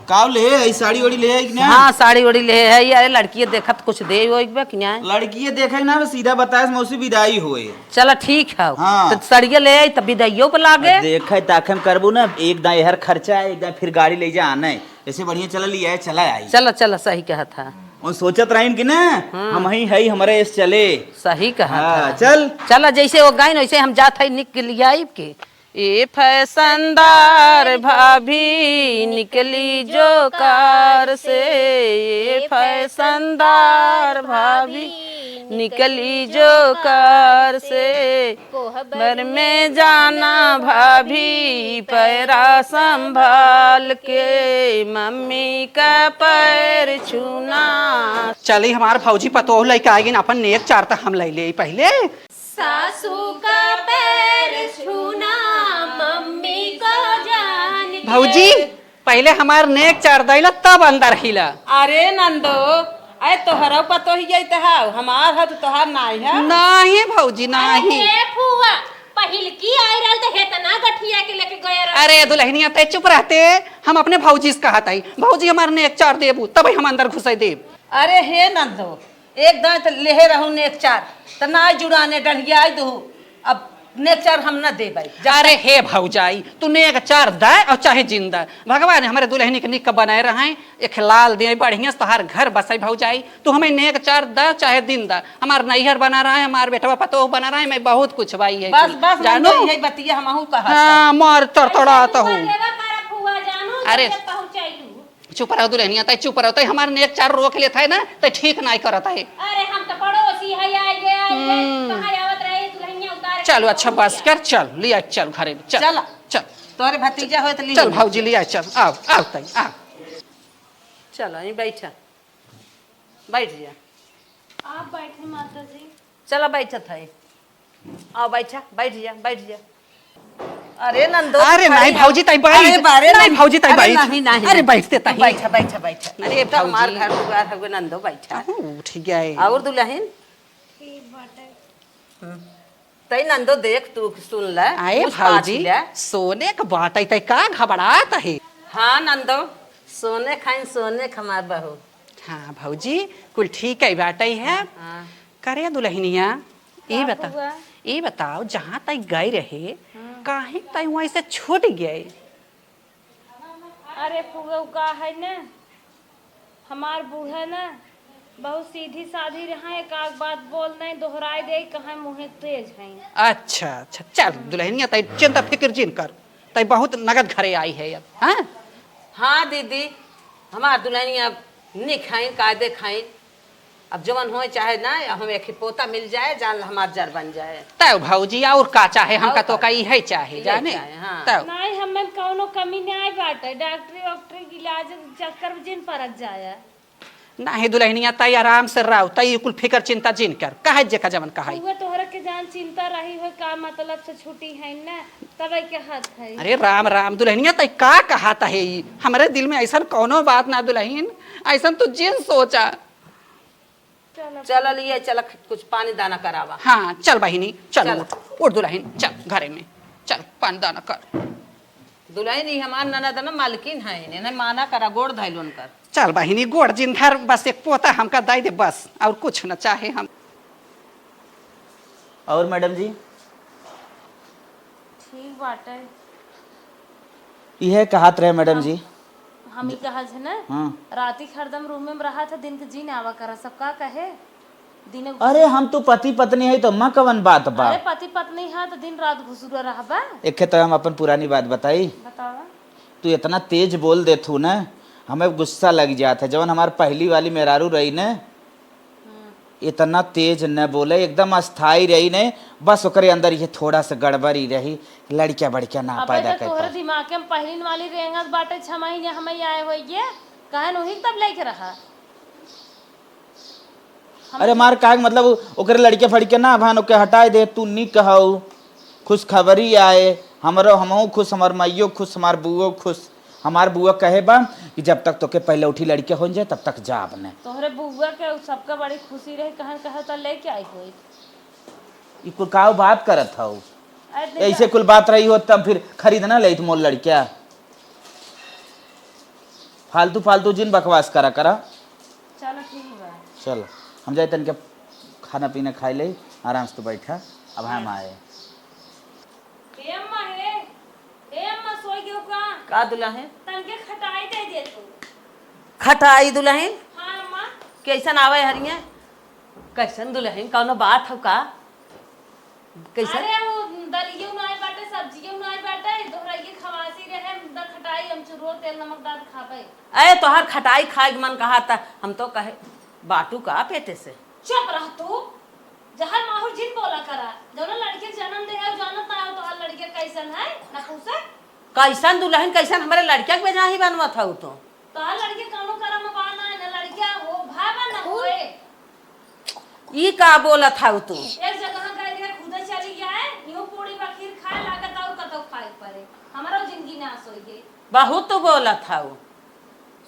काव ले आई साड़ी ओड़ी ले आई कि ना? हाँ साड़ी ओड़ी ले है यार, लड़की देखत कुछ दे वो एक कि ना। लड़की देखे ना सीधा बताए मौसी विदाई होए। चलो ठीक है। हाँ। तो सड़िया ले आई तब विदाइयों पे लागे। देखे ताखे में करबू ना, एक दाई हर खर्चा है, एक दाई फिर गाड़ी ले जा आना है, ऐसे बढ़िया चल लिया है, चला आई। चलो चलो सही कहा था। और सोचत रहीन कि ना हम ही है हमारे इस चले। सही कहा हाँ, था। चल चलो जैसे वो गाय वैसे हम जात है निकल आई के। ए फैशनदार भाभी निकली जो कार से, ये फैशनदार भाभी निकली जो कार से, घर में जाना भाभी पैरा संभाल के, मम्मी का पैर छूना। चली हमार भौजी पतोह लेके आएगी अपन नेक चार तक हम ले ले पहले। सासू का पैर छूना मम्मी को जान के। भौजी पहले हमार नेक चार दैला तब अंदर हिला। अरे नंदो अरे तोहरा पतो ही जाते है, हमार है तो तोहार नहीं है। नहीं भौजी नहीं। अरे फुआ पहिल की आई रहल त हेतना गठिया के लेके गए रह। अरे दुल्हनिया ते चुप रहते, हम अपने भौजी से कहत आई भौजी हमार नेक चार देबू तब हम अंदर घुसे देब। अरे हे नंदो एक दांत लेहे रहू नेक चार त ना जुड़ाने डढ़िया दो, अब नेक चार हम न दे भाई। अरे हे भौजाई तू नेक चार दे और चाहे जिंदा, भगवान हमारे दुल्हनी के निक बनाए रहे, एक लाल दे बढ़िया से तोहार घर बसाई भौजाई। तू हमें नेक चार दे चाहे दिन दा, हमार नैहर बना रहा है, हमार बेटवा पतोह बना रहा है, मैं बहुत कुछ भाई है। बस बस जानो यही बतिया हमहू कहा। हाँ मार तड़तड़ाता हूँ। लेवा करा फुआ जानू अरे। पहुंचाइलू। चुप रहो दुल्हनिया तय चुप रहो, तय हमार नेक चार रोक लेता है ना तय ठीक नहीं करता है। अरे हम तो पड़ोसी है आई गे कहां आवत रहे दुल्हनिया उतार। चलो अच्छा बस कर, चल लिया चल घरे में, चल चल। चल तोरे भतीजा हो तो चल भौजी लिया चल, आओ आओ तय आओ। चलो यहीं बैठा बैठ जा। आप बैठे माता जी। चलो बैठत है, आओ बैठा बैठ जा बैठ जा। अरे नंदो अरे नहीं भौजी तय बैठ, नहीं भौजी तय बैठ, नहीं नहीं अरे बैठते तय बैठा बैठा बैठा। अरे तो हमार भौजी। घर दुआर है नंदो बैठा। ठीक है। और दुल्हन तई नंदो देख तू सुन ले। आए पूछ पाछ भौजी ले। सोने का बाटे तय का घबरात है। हाँ नंदो सोने खाइन सोने खमार बहू। हाँ भौजी कुल ठीक है बाटे है। हाँ। करे दुल्हनिया ये बताओ जहाँ तय गए रहे काहे तय वहीं से छूट गए। अरे फुआ का है ना हमार बूढ़ा ना बहुत सीधी साधी रहा, एक आग बात बोल नहीं दोहराई दे कहाँ मुँह तेज है। अच्छा अच्छा चल दुल्हनिया तय चिंता फिक्र जिन कर, तय बहुत नगद घरे आई है अब। हाँ हाँ दीदी हमार दुल्हनिया नहीं खाइन कायदे खाइन, अब जवन हो चाहे ना हम एक ही पोता मिल जाए जान हमार जर बन जाए। तय भौजी और का चाहे हमका और तो का। कई है चाहे यही जाने चाहे, हाँ। तब नहीं हमें कौनो कमी नहीं बाटे, डॉक्टरी वॉक्टरी की इलाज चक्कर जिन परक जाए। नहीं दुल्हनिया तय आराम से रहो, तय कुल फिक्र चिंता जिन कर कहे जे का जवन कहे। हुए तोहरा के जान चिंता रही हो का मतलब से छुट्टी है ना तब के हाथ है। अरे राम राम दुल्हनिया तय का कहाता है ई? हमारे दिल में ऐसा कोनो बात ना दुल्हन, ऐसा तो जिन सोचा। चल लिए चल कुछ पानी दाना करावा। हाँ चल बहिनी चल चल। उठ दुल्हन चल घरे में चल पानी दाना कर। दुल्हन ही हमार ननद ना मालकिन है, इन्हें माना करा गोड़ धैलोन कर। चल बहिनी गोड़ जिंधर बस एक पोता हमका दे दे बस, और कुछ न चाहे हम। और मैडम जी ठीक बाटे। यह कहत रहे मैडम जी। हम ही कहा है ना हाँ। राती हरदम रूम में रहा था, दिन के जी आवा करा सबका कहे दिन। अरे हम तो पति पत्नी है तो अम्मा कवन बात बा। अरे पति पत्नी है तो दिन रात घुसुरा रहा बा। एक तो हम अपन पुरानी बात बताई, बतावा। तू इतना तेज बोल देथू ना हमें गुस्सा लग जाता है। जवन हमार पहली वाली मेहरारू रही ने इतना तेज न बोले, एकदम अस्थाई रही ने, बस ओकरे अंदर ये थोड़ा सा गड़बड़ी रही, लड़किया बड़किया ना अबे पैदा तो कर तोहरे पाए। दिमाग में पहली वाली रेंगत बाटे 6 महीने हमें आए हो ये कहन वही तब लेके रहा। अरे मार का मतलब ओकरे लड़के फड़के ना भान ओके हटाए दे, तू नी कहू खुश खबरी आए, हमरो हमहू खुश, हमार माइयो खुश, हमार बुओ खुश। हमार बुआ कहे बा कि जब तक तोके पहले उठी लड़के हो जाए तब तक जा अपने। तोहरे बुआ के सबका बड़ी खुशी रही कहन कहे तो लेके आई होई। ई कुल काव बात करत हऊ, अरे ऐसे कुल बात रही हो तब फिर खरीदना ले मोल लड़किया। फालतू फालतू जिन बकवास करा करा। चलो ठीक बा। चल हम जाए तन के खाना पीना खाई ले, आराम से तो बैठा। अब हम आए ए अम्मा हे, ए अम्मा सोई गयो का दुल्हन? तनके खटाई दे तू। खटाई दुल्हन हाँ अम्मा। कैसन आवे हरिया? कैसन दुल्हन? कौनो बात हो का? कैसन? अरे वो दलियो नाई बाटे, सब्जियो नाई बाटे, दोहराइए खवासी रहे, द खटाई हम चुरो तेल नमक डाल खाबे। अरे तोहर खटाई खाए के मन कहा था, हम तो कहे बाटू का पेटे से। चुप रह तू। जहर माहौल जिन बोला करा, जौना लड़के जन्म दे है जानत ना हो तो हर लड़के कैसन है ना खुसे। कैसन दुल्हन कैसन हमारे लड़किया के बेजा ही बनवत हो तो हर लड़के कानो करम बाना है ना लड़किया हो भावा ना होए। ई का बोलत था तू? एक जगह गए थे खुद चली गया है, यूं पूरी बखीर खाए लागत और कतो खाए पड़े, हमारा जिंदगी नाश हो गई। बहुत तू बोलत था।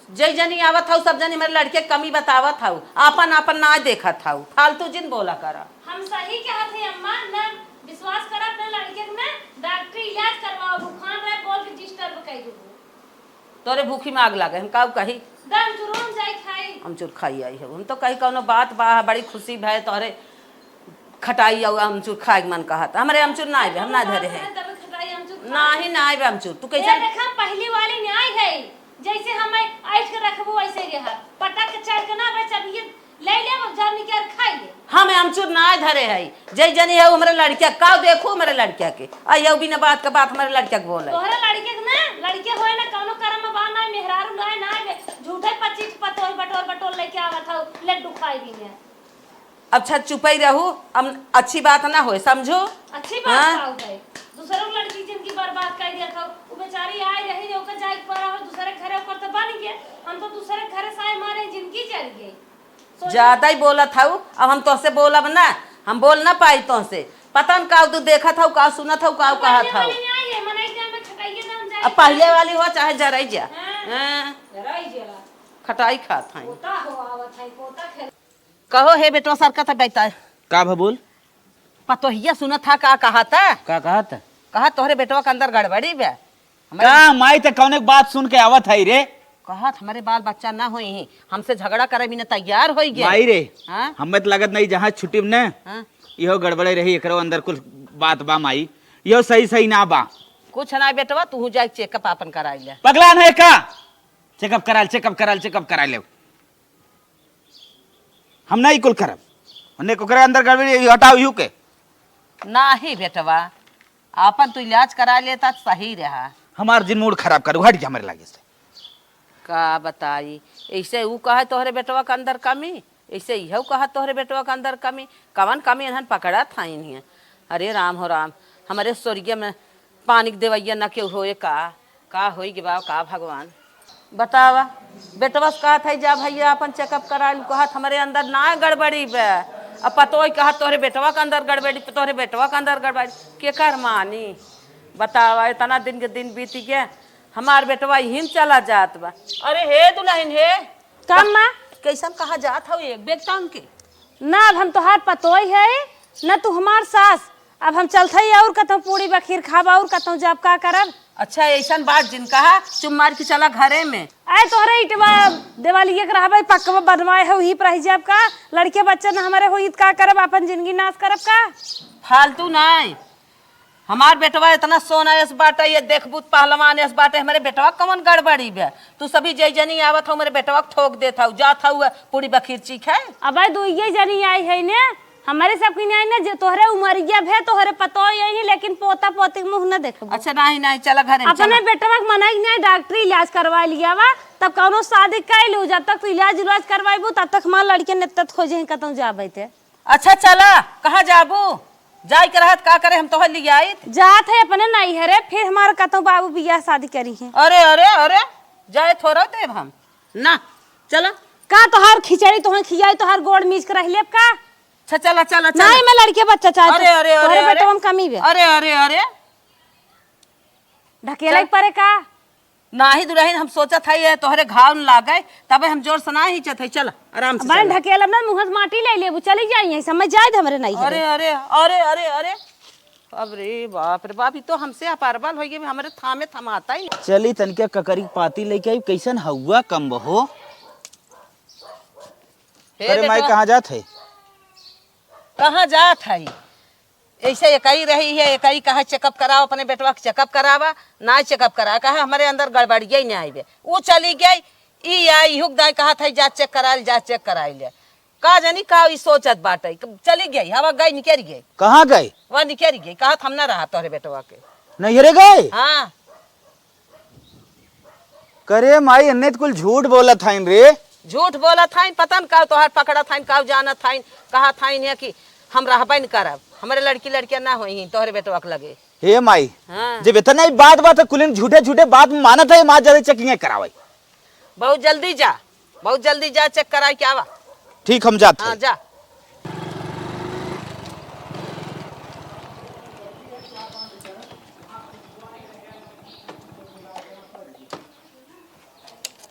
जय जनी आवत था सब जनी मेरे लड़के कमी बतावत था, आपन आपन ना देखत था, फालतू जिन बोला करा। हम सही कहत है अम्मा, ना विश्वास कर अपने लड़के में डॉक्टरी इलाज करवाओ, बुखार रहे बोल के डिस्टर्ब कर दो। तोरे भूखी माग लागे हम का कही दम चुरूम जाई खाई। अमचूर खाई आई है, हम तो कही कौनो बात बा बड़ी खुशी भय तोरे खटाई और अमचूर खाए के मन कहा था। हमारे अमचूर ना आए, हम ना धरे हैं ना ही ना आए अमचूर। तू कैसे देखा पहली वाली न्याय है, जैसे हमें ऐठ के रखबो वैसे रहा, पटक के चढ़ के ना बच अब ये ले ले अब जान के खाई ले। हम अमचूर ना धरे है, जय जनी है हमारे लड़किया का देखो हमारे लड़किया के आई बिना बात का बात हमारे लड़किया के बोले। तोहरे लड़के के ना लड़के होए ना कौनो करम बा ना मेहरारू लाए ना झूठे 25 पतोय बटोर बटोर लेके आवत हो लड्डू खाई भी ने। अच्छा चुप ही रहू, अब अच्छी बात ना होए समझो। अच्छी बात का होए दूसरों लड़की जिंदगी बर्बाद कर दिया था, वो बेचारी आए रही ओकर जाए पर हो दूसरे घरे ऊपर तो बन गए, हम तो दूसरे घरे साए मारे जिंदगी चल गई। ज्यादा ही बोला था, अब हम तो से बोलब ना, हम बोल ना पाई तो से पता न का तू देखा था का सुना था का कहा था। अब पहले वाली हो चाहे जराई जा खटाई खात है। कहो हे बेटवा सरकत है बेटा का भबूल पतोहिया सुना था का कहा था? का कहा था? कहा तोहरे बेटवा के अंदर गड़बड़ी बे। का माई त कौने बात सुन के आवत है रे? कहा हमारे बाल बच्चा ना होई ही, हमसे झगड़ा करे बिना तैयार हो गए। माई रे हाँ? हमें तो लगत नहीं जहाँ छुट्टी में न हाँ? इहो गड़बड़े रही, एकरो अंदर कुछ बात बा माई, इहो सही सही ना बा। कुछ ना बेटवा तू जाए चेकअप अपन कराई ले। पगला है का? चेकअप करा ले। हम नहीं कुल करब, हमने को करे अंदर गड़बड़ी हटाओ यू के ना ही बेटवा अपन तू इलाज करा लेता सही रहा। हमार जिन मूड खराब करू, हट जा हमारे लागे से। का बताई ऐसे ऊ कहा तोहरे बेटवा के अंदर कमी, ऐसे यह कहा तोहरे बेटवा के अंदर कमी, कवन कमी इन्हन पकड़ा था इन्हें। अरे राम हो राम, हमारे स्वर्गीय में पानी के देवैया न क्यों होए का होई गे बा का भगवान बतावा। बेटवा से कहा था जा भैया अपन चेकअप करा लू, कहा हमारे अंदर ना गड़बड़ी बे। अब पतो कहा तोहरे बेटवा के अंदर गड़बड़ी, तोहरे बेटवा के अंदर गड़बड़ी के कर मानी बतावा। इतना दिन के दिन बीत गया, हमार बेटवा यहीं चला जात बा। अरे हे दुल्हन हे कम माँ कैसन कहा जात हो एक बेग टांग के ना, अब हम तोहार पतोई है न तू हमार सास, अब हम चलते ही और कतौ पूरी बखीर खाबा और कतौ जाब का करब। अच्छा ऐसा बात जिन कहा चुम मार के चला घरे में। आए तोहरे इटवा देवालिया के रहबे पक्कवा बनवाए हो ही पर जाब का, लड़के बच्चे न हमारे होई का करब, अपन जिंदगी नाश करब का। फालतू नहीं, हमार बेटवा इतना सोना इस बाटे ये देखबूत पहलवान इस बाटे, हमारे बेटवा कमन गड़बड़ी बे। तू सभी जय जनी आवत हो मेरे बेटवा ठोक देता हूँ जाता हुआ पूरी बखीर चीख है। अब दुइये जनी आई है ने, हमारे सब की नहीं जो तोहरे उमरिया भे तोहरे पतो यही, लेकिन पोता पोती के मुंह न देखबो। अच्छा नहीं चला घरे में अपने बेटवा के मनाई नहीं डॉक्टरी इलाज करवा लिया वा, तब कौनो शादी कर लू, जब तक तू इलाज करवाइबू तब तक हमार लड़के ने तक खोजे कतौ जाबे थे। अच्छा चला कहाँ जाबू जाय के रहत का करे, हम तोहर लिए आई जात है अपने नहीं हरे, फिर हमारे कतौ बाबू बियाह शादी करी है। अरे अरे अरे जाए थोड़ा देव हम ना चला का तोहार खिचड़ी तोहर खियाई तोहार गोड़ मीच के रह लेब का। अच्छा चला चला नहीं मैं लड़के बच्चा चाहती, अरे अरे तोहरे अरे बेटवा में कमी बे। अरे अरे अरे ढकेला परे का नाही दुल्हन हम सोचा था ये तोहरे घाव न लागे तबे हम जोर सुना ही चत चल आराम से बन ढकेला ना मुंह से माटी ले लेबू चली जाई, समझ जाए हमरे नहीं। अरे अरे अरे अरे अरे अब रे बाप, ये तो हमसे अपारबल हो गई, हमारे थामे थमाता ही नहीं। चली तनके ककरी पाती लेके आई, कैसन हुआ कम बहो। हे अरे माई बेटवा, कहाँ जात है? कहाँ जात है? ऐसे एकई रही है, एकई कहा चेकअप कराओ अपने बेटवा के, चेकअप करावा ना चेकअप करा, कहा हमारे अंदर गड़बड़िया ही नहीं आई बे। वो चली गई, ई आई हुक दाई कहा था जा चेक कराई ले, का जानी का ई सोचत बाटे, चली गई हवा गई निकल गई। कहाँ गए? वह निकल गई, कहा हम ना रहा तोहरे बेटवा के। नहीं रे गए? हाँ करे माई अन्य कुल झूठ बोला था रे। झूठ बोला था, पता न का तोहार पकड़ा था, का जाना था, कहा था है कि हम रहबे न करब, हमारे लड़कियां ना होई तोहरे बेटवा के लगे। हे माई, हाँ। जब इतना ही बात कुल झूठे बात मानत है, माँ ज्यादा चेकिंग करावे। बहुत जल्दी जा चेक करा के आवा। ठीक हम जाते। हाँ जा।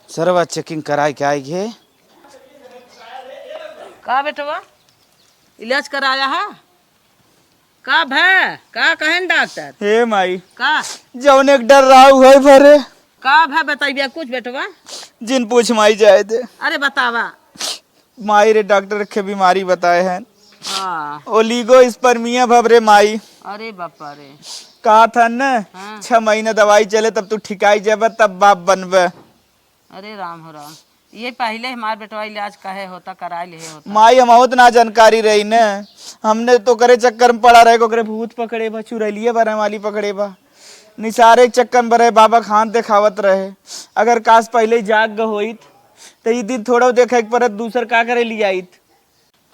सरवा चेकिंग कराए के आएंगे। का बेटवा इलाज कराया है? का भै का कहें डॉक्टर? हे माई, का जौन एक डर रहा है भरे। का भै बताइए कुछ बेटवा। जिन पूछ माई जाए थे। अरे बतावा। माई रे डॉक्टर के बीमारी बताए हैं। हाँ। ओलिगो स्पर्मिया भवरे माई। अरे बापा रे। कहा था न हाँ। 6 महीना दवाई चले तब तू ठिकाई जाबे तब बाप बनबे। अरे राम हो राम, ये पहले हमारे बेटवा इलाज कहे होता करा ले होता। माई हम बहुत ना जानकारी रही न, हमने तो करे चक्कर में पड़ा रहे, को भूत पकड़े बा, चुरैलिए बा, वाली पकड़े बा, निसारे चक्कर में रहे, बाबा खान दिखावत रहे। अगर काश पहले जाग होइत तो ई दिन थोड़ा देखे परत दूसर का करे लिया आइत।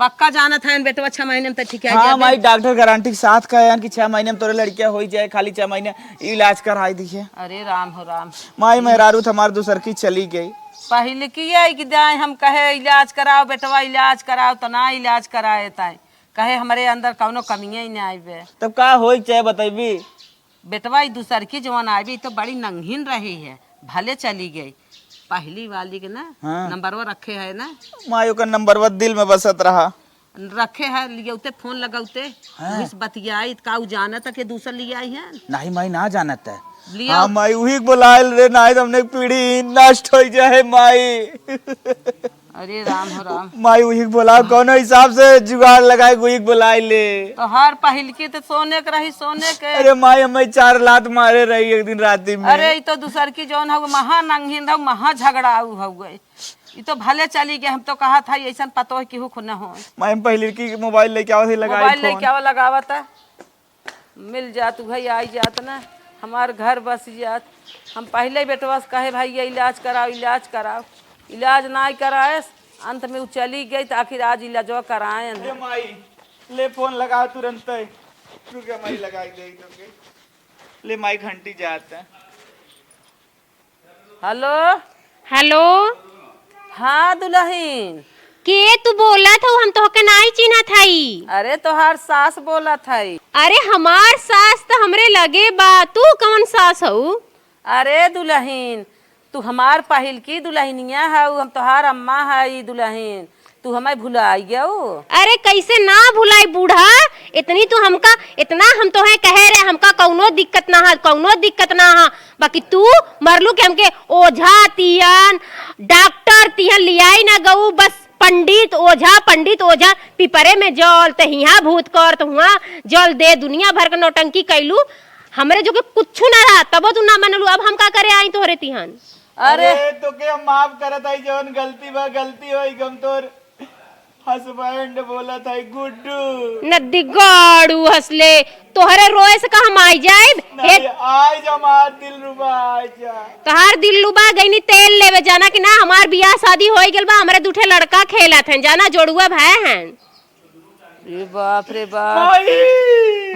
पक्का जाना था इन बेटवा 6 महीने में तो ठीक है। हाँ माई, डॉक्टर गारंटी के साथ कहे कि 6 महीने में तोरे लड़कियां हो जाए, खाली 6 महीने इलाज कराई दिए। अरे राम हो राम। माई मेहरारू हमार दूसर की चली गई। पहले की है कि जाए हम कहे इलाज कराओ बेटवा, इलाज कराओ तो ना इलाज कराए ताए, कहे हमारे अंदर कौनो कमियां ही नहीं आई बे। तब का हो चाहे बताइबी। बेटवा दूसर की जवान आई तो बड़ी नंगीन रही है, भले चली गई। पहली वाली के ना हाँ। नंबरवा रखे है ना, माई का नंबर दिल में बसत रहा। रखे है, लियौते फोन लगाउते इस बतियाई का जाना था कि दूसर लिए आई है। नहीं माई ना जानत है। लिया हाँ माई वही बुलायल रे, नहीं तो हमने पीढ़ी नष्ट हो जाए माई। अरे राम हो राम। माई वही बुलाओ, कोनो हिसाब से जुगाड़ लगाए वही बुलाए ले। तो हर पहल की तो सोने के रही, सोने के। अरे माई हमें 4 लात मारे रही एक दिन राती में। अरे ये तो दूसर की जौन हो महा नंगीन हो, महा झगड़ाऊ हो गए। ये तो भले चली गए, हम तो कहा था ऐसा पतो है कि हो न हो। माई पहले की मोबाइल लेके आओ, लगाई मोबाइल लेके आवा लगावत है, मिल जात भाई, आई जात ना हमार घर बस जात। हम पहले बेटवा से कहे भाई ये इलाज कराओ, इलाज कराओ, इलाज ना कराए, अंत में वो चली गई तो आखिर आज इलाज कराए। ले माई ले फोन लगा तुरंत। रुक माई लगाई दे तो ले माई घंटी जाता है। हेलो हेलो, हाँ दुल्हन। के तू बोला था? हम तो के नहीं चिन्हा थाई। अरे तोहार सास बोला था। अरे हमार सास तो हमरे लगे बा, तू कौन सास हऊ? अरे दुल्हन तू हमार पहिल की दुल्हनिया है, हम तोहार अम्मा है दुल्हन, तू हमें भुलाई गयो। अरे कैसे ना भुलाई बूढ़ा, इतनी तू हमका, इतना हम तो है कहे रहे हमका कौनो दिक्कत ना है, कौनो दिक्कत ना है, बाकी तू मरलू के हमके ओझा तिहन डॉक्टर तिहन लियाई ना गऊ, बस पंडित ओझा पिपरे में जल तो हिया भूत कर तो हुआ जल दे, दुनिया भर का नौटंकी कैलू, हमरे जो के कुछ ना रहा तब तू ना मनलू। अब हम का करे आई तोहरे तिहन। अरे तो के हम माफ करत आई, जवन गलती बा गलती होई, गम तोर हस्बैंड बोला था गुड्डू नदी गाड़ू हंसले, तोहरे रोए से का हम आई जाए? नहीं आज हमार दिल रुबा आजा। तोहार दिल लुबा गईनी तेल लेवे जाना कि ना, हमार बियाह शादी हो गेल बा, हमरे दूठे लड़का खेलत हैं जाना, जोड़ुआ भाई हैं। रे बाप रे बाप,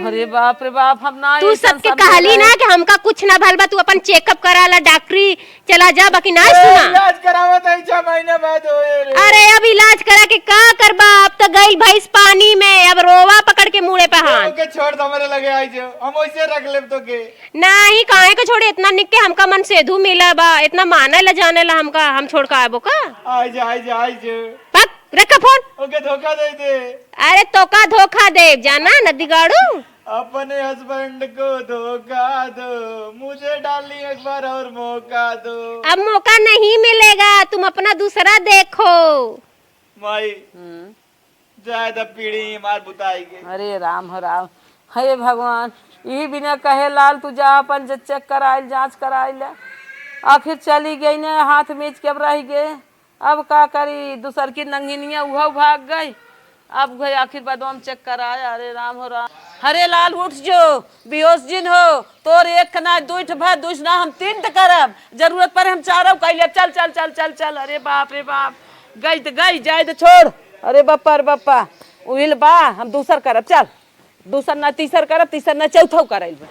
अरे बाप रे बाप, हम ना तू सबके कहली ना कि हमका कुछ ना भल बा, तू अपन चेकअप कराला, डॉक्टरी चला जा, बाकी ना सुना। इलाज करावत है 6 महीने बाद होए रे। अरे अब इलाज करा के का करबा, अब तो गई भैंस पानी में, अब रोवा पकड़ के मुड़े पे हाथ। के छोड़ दो मेरे लगे आई जो, हम वैसे रख लेब तो के। नहीं काहे के छोड़े, इतना निक के हमका मन सेधु मिला बा, इतना माने ला जाने ला हमका, हम छोड़ के आबो का? आजा पक रखा फोन। ओके धोखा दे दे। अरे तो का धोखा दे जाना नदी गाड़ू। अपने हस्बैंड को धोखा दो, मुझे डाली एक बार और मौका दो। अब मौका नहीं मिलेगा, तुम अपना दूसरा देखो। माई ज्यादा पीढ़ी मार बुताएगी। अरे राम हो राम, हे भगवान, ई बिना कहे लाल तू जा अपन चेक कराइल, जांच कराइल। आखिर चली गई ने, हाथ मीच के अब रह गए। अब का करी, दूसर की नंगिनिया उहा भाग गई। अब गए आखिर बदवाम चेक कराया। अरे राम हो राम। अरे लाल उठ जो, बेहोश जिन हो, तोर एक ना दुठ भर दुश ना, हम तीन त करब, जरूरत पर हम चारब कैले। चल चल चल चल चल। अरे बाप रे बाप, गई तो गई, जाए तो छोड़। अरे बप्पा रे बप्पा, उहिल बा, हम दूसर करब। चल दूसर ना तीसर करब, तीसर ना चौथो करब।